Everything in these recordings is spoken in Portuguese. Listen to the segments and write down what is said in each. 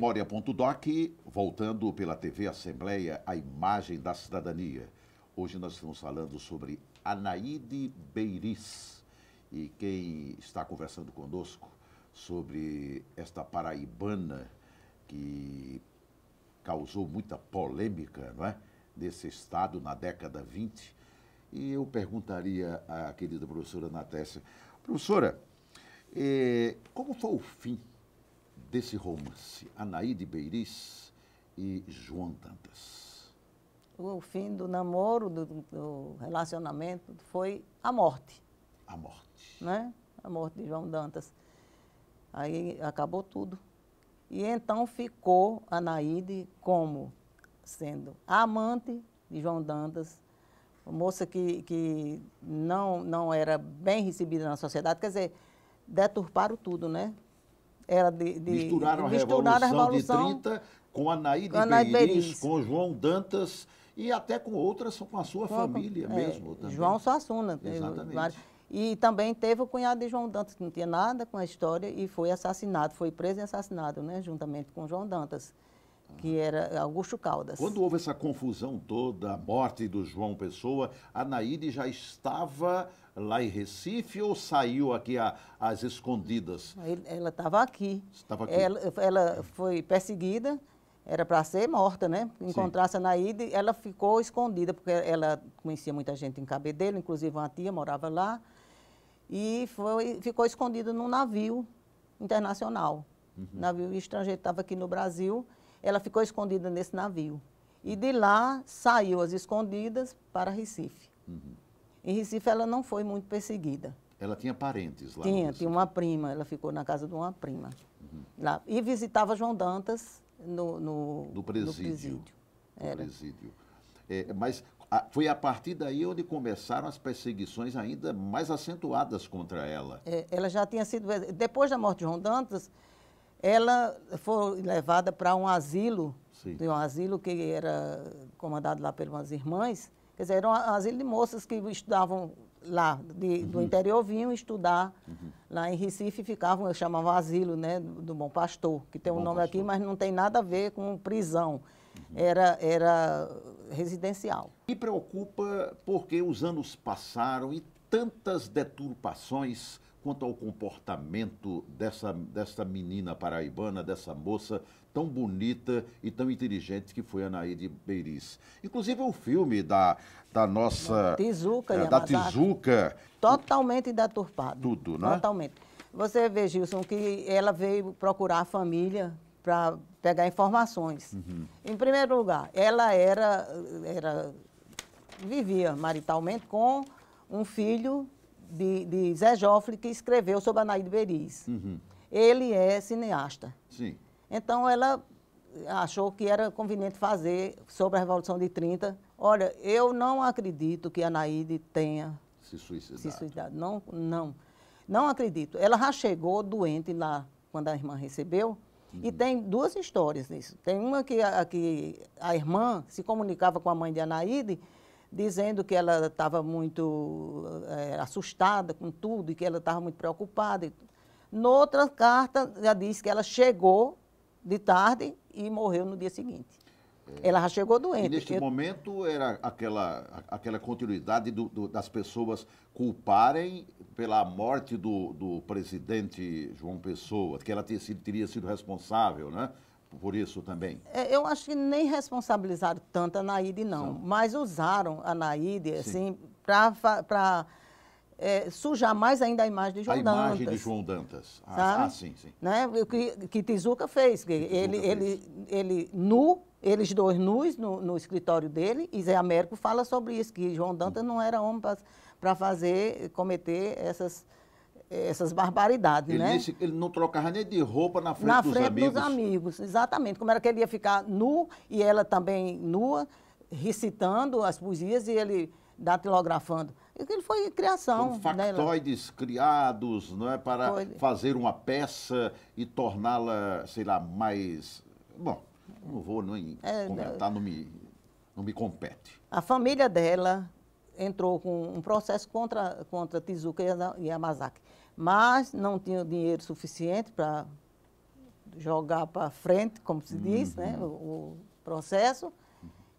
Memória.doc, voltando pela TV Assembleia, a imagem da cidadania. Hoje nós estamos falando sobre Anaíde Beiris. E quem está conversando conosco sobre esta paraibana que causou muita polêmica, não é? Nesse estado na década 20. E eu perguntaria à querida professora Natécia, professora, como foi o fim desse romance, Anaíde Beiris e João Dantas? O fim do namoro, do relacionamento, foi a morte. A morte. Né? A morte de João Dantas. Aí acabou tudo. E então ficou Anaíde como sendo a amante de João Dantas, uma moça que não era bem recebida na sociedade, quer dizer, deturparam tudo, né? Era Misturaram a Revolução de 30 com Anaíde Beiris, com João Dantas e até com outras, com a sua família mesmo. Também. João Suassuna. Exatamente. E também teve o cunhado de João Dantas, que não tinha nada com a história, e foi assassinado, foi preso e assassinado, né? Juntamente com João Dantas, que era Augusto Caldas. Quando houve essa confusão toda, a morte do João Pessoa, a Anaíde já estava lá em Recife ou saiu aqui às escondidas? Ela estava aqui. Estava aqui. Ela foi perseguida, era para ser morta, né? Encontrasse a Anaíde, ela ficou escondida, porque ela conhecia muita gente em Cabedelo, inclusive uma tia morava lá, e ficou escondida num navio internacional. Navio estrangeiro estava aqui no Brasil, ela ficou escondida nesse navio. E de lá saiu às escondidas para Recife. Em Recife ela não foi muito perseguida. Ela tinha parentes lá? Tinha uma prima, ela ficou na casa de uma prima. Lá. E visitava João Dantas no presídio. No presídio. Mas foi a partir daí onde começaram as perseguições ainda mais acentuadas contra ela. Ela já tinha sido... Depois da morte de João Dantas, ela foi levada para um asilo, um asilo que era comandado lá por umas irmãs, quer dizer, era um asilo de moças que estudavam lá, do interior, vinham estudar lá em Recife, ficavam, eu chamava asilo, né, do Bom Pastor, que tem um nome aqui, mas não tem nada a ver com prisão, era residencial. Me preocupa porque os anos passaram e tantas deturpações quanto ao comportamento dessa menina paraibana, dessa moça tão bonita e tão inteligente que foi a Anaíde Beiris. Inclusive o filme da nossa... Tizuca, da Tizuca. Totalmente deturpado. Tudo, né? Totalmente. Você vê, Gilson, que ela veio procurar a família para pegar informações. Em primeiro lugar, ela vivia maritalmente com um filho de Zé Joffre, que escreveu sobre a Anaíde Beiris. Ele é cineasta. Sim. Então, ela achou que era conveniente fazer sobre a Revolução de 30. Olha, eu não acredito que a Anaíde tenha se suicidado. Não acredito. Ela já chegou doente lá, quando a irmã recebeu, e tem duas histórias nisso. Tem uma que a irmã se comunicava com a mãe de Anaíde, dizendo que ela estava muito assustada com tudo e que ela estava muito preocupada. Noutra carta, já diz que ela chegou de tarde e morreu no dia seguinte. Ela já chegou doente. E neste momento era aquela continuidade das pessoas culparem pela morte do presidente João Pessoa, que ela teria sido responsável, né? Por isso também. Eu acho que nem responsabilizaram tanto a Anaíde, não. Mas usaram a Anaíde, assim, para sujar mais ainda a imagem de João Dantas. A imagem de João Dantas. Sim. Né? Que Tizuca fez. Ele nu, eles dois nus no escritório dele, e Zé Américo fala sobre isso, que João Dantas não era homem para cometer essas barbaridades, né? Ele não trocava nem de roupa na frente dos amigos. Na frente dos amigos, exatamente. Como era que ele ia ficar nu, e ela também nua, recitando as poesias, e ele datilografando. Aquilo foi criação. Como factoides criados, não é, para fazer uma peça e torná-la, sei lá, mais... Bom, não vou nem comentar, não me compete. A família dela entrou com um processo contra Tizuca e Yamazaki, mas não tinha dinheiro suficiente para jogar para frente, como se diz, né, o processo,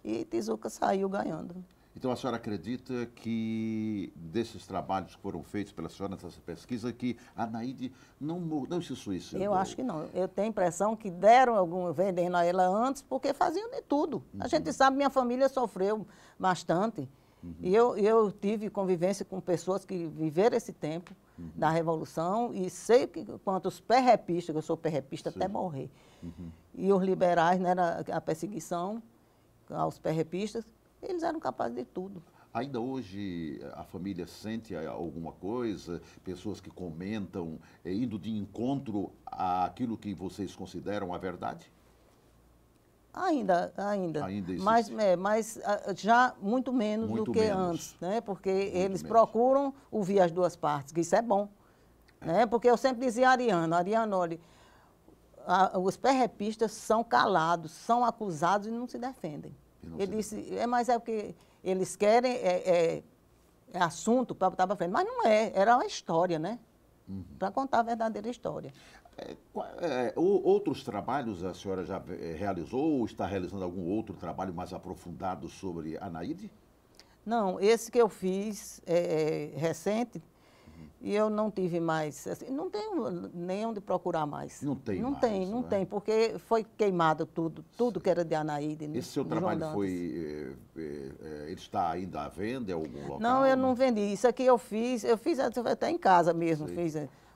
e Tijuca saiu ganhando. Então, a senhora acredita que desses trabalhos que foram feitos pela senhora nessa pesquisa, que a Anaíde não se suicidou? Eu acho que não. Eu tenho a impressão que deram algum veneno a ela antes, porque faziam de tudo. A gente sabe, minha família sofreu bastante. E eu tive convivência com pessoas que viveram esse tempo da Revolução e sei que quanto os perrepistas, que eu sou perrepista até morrer, e os liberais, né, a perseguição aos perrepistas, eles eram capazes de tudo. Ainda hoje a família sente alguma coisa, pessoas que comentam, indo de encontro àquilo que vocês consideram a verdade? Ainda. Ainda existe. Mas já muito menos Muito do que menos. antes, né? Porque eles menos. procuram ouvir as duas partes, que isso é bom. Né? Porque eu sempre dizia a Ariano, olha, os perrepistas são calados, são acusados e não se defendem. Ele disse, mas é porque eles querem assunto para botar para frente. Mas não é, era uma história, né? Para contar a verdadeira história. Outros trabalhos a senhora já realizou ou está realizando algum outro trabalho mais aprofundado sobre a Anaíde? Não, esse que eu fiz recente, e eu não tive mais, assim, não tenho nem onde procurar mais. Não tem não mais, tem, não né? tem, porque foi queimado tudo que era de Anaíde. Esse seu de João trabalho Dantas. ele está ainda à venda em algum local? Não, eu não vendi. Isso aqui eu fiz até em casa mesmo.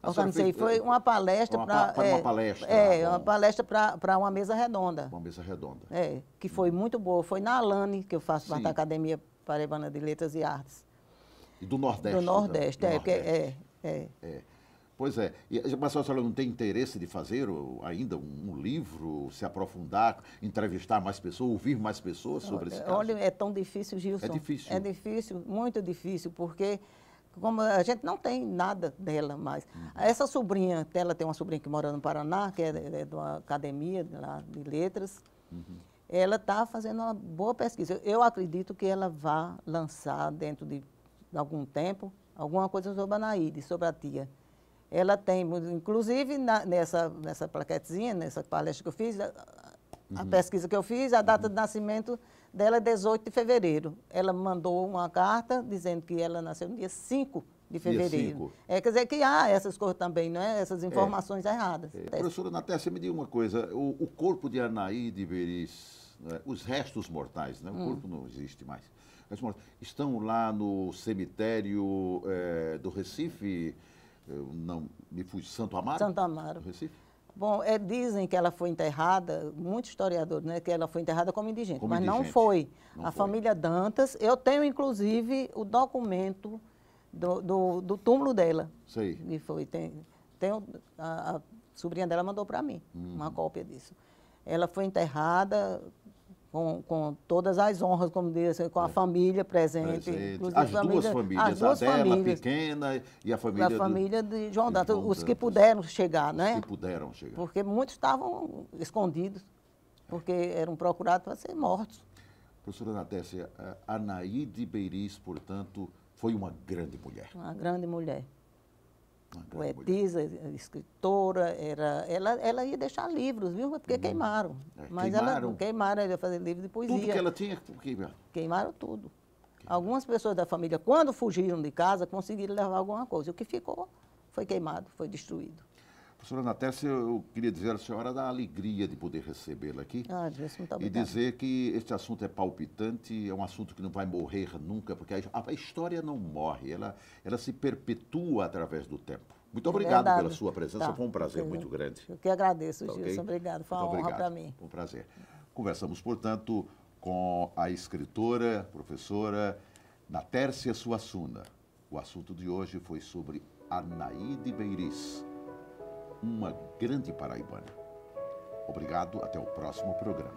Organizei, foi uma palestra para... uma palestra. Uma palestra para uma mesa redonda. Uma mesa redonda. Que foi muito boa. Foi na Alane, que eu faço parte da Sim. Academia Paraibana de Letras e Artes. E do Nordeste. Do Nordeste, Pois é. Mas a senhora não tem interesse de fazer ainda um livro, se aprofundar, entrevistar mais pessoas, ouvir mais pessoas sobre esse caso? Olha, é tão difícil, Gilson. É difícil. É difícil, muito difícil, porque como a gente não tem nada dela mais. Essa sobrinha, ela tem uma sobrinha que mora no Paraná, que é de uma academia lá de letras. Ela está fazendo uma boa pesquisa. Eu acredito que ela vá lançar, dentro de algum tempo, alguma coisa sobre a Anaíde, sobre a tia. Ela tem, inclusive, nessa plaquetezinha, nessa palestra que eu fiz, a pesquisa que eu fiz, a data de nascimento dela é 18 de fevereiro. Ela mandou uma carta dizendo que ela nasceu no dia 5 de fevereiro. Quer dizer que há essas coisas também, não é? Essas informações erradas. Professora Natécia, me diga uma coisa, o corpo de Anaíde Beriz, né, os restos mortais, né, o corpo não existe mais, estão lá no cemitério do Recife, me fui Santo Amaro? Santo Amaro. Do Recife? Bom, dizem que ela foi enterrada, muitos historiadores, né, que ela foi enterrada como indigente, mas não indigente. foi. Não A foi. família Dantas, eu tenho inclusive o documento do túmulo dela. Sei. E foi, a sobrinha dela mandou para mim uma cópia disso. Ela foi enterrada com todas as honras, como diz, com a família presente. Inclusive As duas famílias, a dela pequena e a família de João Dantas, os que puderam chegar, né? Os que puderam chegar. Porque muitos estavam escondidos, porque eram procurados para ser mortos. Professora Natécia, Anaíde Beriz, portanto, foi uma grande mulher. Uma grande mulher. Uma grande Poetisa, escritora, ela ia deixar livros, viu? Porque queimaram. Mas queimaram, ela ia fazer livro de poesia. Tudo que ela tinha, queimaram tudo. Algumas pessoas da família, quando fugiram de casa, conseguiram levar alguma coisa. O que ficou foi queimado, foi destruído. Professora Natécia, eu queria dizer à senhora da alegria de poder recebê-la aqui. Deus, muito e obrigada. dizer que este assunto é palpitante, é um assunto que não vai morrer nunca, porque a história não morre, ela se perpetua através do tempo. Muito obrigado pela sua presença, foi um prazer muito grande. Eu que agradeço, Gilson, Okay? obrigado, foi uma honra para mim. Foi um prazer. Conversamos, portanto, com a escritora, professora Natércia Suassuna. O assunto de hoje foi sobre Anaíde Beriz, uma grande paraibana. Obrigado, até o próximo programa.